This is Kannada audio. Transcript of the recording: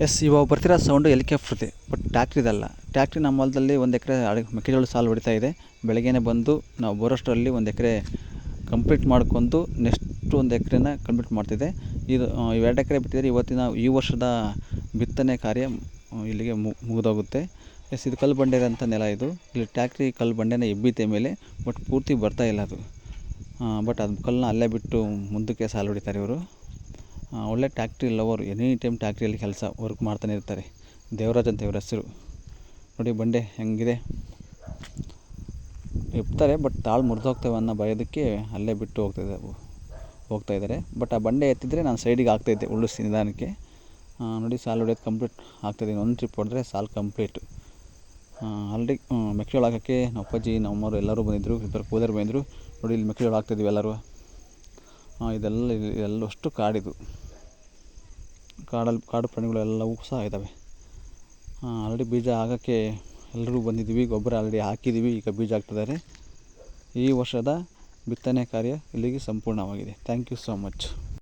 ಎಸ್, ಇವಾಗ ಬರ್ತಿರೋ ಸೌಂಡು ಹೆಲಿಕಾಪ್ಟರ್ದೆ, ಬಟ್ ಟ್ಯಾಕ್ಟ್ರಿದಲ್ಲ. ಟ್ಯಾಕ್ಟ್ರಿ ನಮ್ಮ ಹೊಲದಲ್ಲಿ 1 ಎಕರೆ ಮೆಕ್ಕೆಜೋಳ ಸಾಲು ಹೊಡಿತಾ ಇದೆ. ಬೆಳಗ್ಗೆನೇ ಬಂದು ನಾವು ಬರೋಷ್ಟರಲ್ಲಿ 1 ಎಕರೆ ಕಂಪ್ಲೀಟ್ ಮಾಡ್ಕೊಂಡು ನೆಕ್ಸ್ಟ್ 1 ಎಕರೆನ ಕಂಪ್ಲೀಟ್ ಮಾಡ್ತಿದೆ. ಇದು 2 ಎಕರೆ ಬಿಟ್ಟಿದ್ದಾರೆ. ಈ ವರ್ಷದ ಬಿತ್ತನೆ ಕಾರ್ಯ ಇಲ್ಲಿಗೆ ಮುಗಿದೋಗುತ್ತೆ. ಎಸ್, ಇದು ಕಲ್ಲು ಬಂಡೆ ಇರೋಂಥ ನೆಲ ಇದು. ಇಲ್ಲಿ ಟ್ಯಾಕ್ಟ್ರಿ ಕಲ್ಲು ಬಂಡೆನ ಎಬ್ಬೀತೆ ಮೇಲೆ, ಬಟ್ ಪೂರ್ತಿ ಬರ್ತಾಯಿಲ್ಲ ಅದು. ಬಟ್ ಅದು ಕಲ್ಲನ್ನ ಅಲ್ಲೇ ಬಿಟ್ಟು ಮುಂದಕ್ಕೆ ಸಾಲು ಹೊಡಿತಾರೆ ಇವರು. ಒಳ್ಳೆ ಟ್ಯಾಕ್ಟ್ರಿ ಲವರ್, ಎನಿ ಟೈಮ್ ಟ್ಯಾಕ್ಟ್ರಿಯಲ್ಲಿ ಕೆಲಸ ವರ್ಕ್ ಮಾಡ್ತಾನೆ ಇರ್ತಾರೆ. ದೇವರಾಜ್ ಅಂತ ಇವ್ರ ಹೆಸರು. ನೋಡಿ ಬಂಡೆ ಹೆಂಗಿದೆ, ಎಬ್ತಾರೆ ಬಟ್ ತಾಳು ಮುರಿದೋಗ್ತವೆ ಅನ್ನೋ ಭಯದಕ್ಕೆ ಅಲ್ಲೇ ಬಿಟ್ಟು ಹೋಗ್ತಾಯಿದ್ದಾರೆ. ಬಟ್ ಆ ಬಂಡೆ ಎತ್ತಿದ್ರೆ ನಾನು ಸೈಡಿಗೆ ಆಗ್ತಾಯಿದ್ದೆ ಉರುಳಿಸಿ ನಿಧಾನಕ್ಕೆ. ನೋಡಿ ಸಾಲು ಹೊಡೆಯೋದು ಕಂಪ್ಲೀಟ್ ಆಗ್ತಾಯಿದ್ದೀನಿ. 1 ಟ್ರಿಪ್ ಹೊಡೆದ್ರೆ ಸಾಲು ಕಂಪ್ಲೀಟು. ಆಲ್ರೆಡಿ ಮೆಕ್ಕೆಜೋಳ ಹಾಕೋಕ್ಕೆ ನಮ್ಮ ಅಪ್ಪಾಜಿ ನಮ್ಮಮ್ಮರು ಎಲ್ಲರೂ ಬಂದಿದ್ದರು. ಇಬ್ಬರು ಕೂದರ್ ಬಂದಿದ್ದರು. ನೋಡಿ ಇಲ್ಲಿ ಮೆಕ್ಕೆಜೋಳ ಹಾಕ್ತಿದ್ವಿ ಎಲ್ಲರೂ. ಇದೆಲ್ಲ ಅಷ್ಟು ಕಾಡಿದು. ಕಾಡು ಪ್ರಾಣಿಗಳೆಲ್ಲವೂ ಸಹ ಇದ್ದಾವೆ. ಆಲ್ರೆಡಿ ಬೀಜ ಹಾಕೋಕ್ಕೆ ಎಲ್ಲರೂ ಬಂದಿದ್ದೀವಿ. ಗೊಬ್ಬರ ಆಲ್ರೆಡಿ ಹಾಕಿದ್ದೀವಿ. ಈಗ ಬೀಜ ಹಾಕ್ತಿದ್ದಾರೆ. ಈ ವರ್ಷದ ಬಿತ್ತನೆ ಕಾರ್ಯ ಇಲ್ಲಿಗೆ ಸಂಪೂರ್ಣವಾಗಿದೆ. Thank you so much.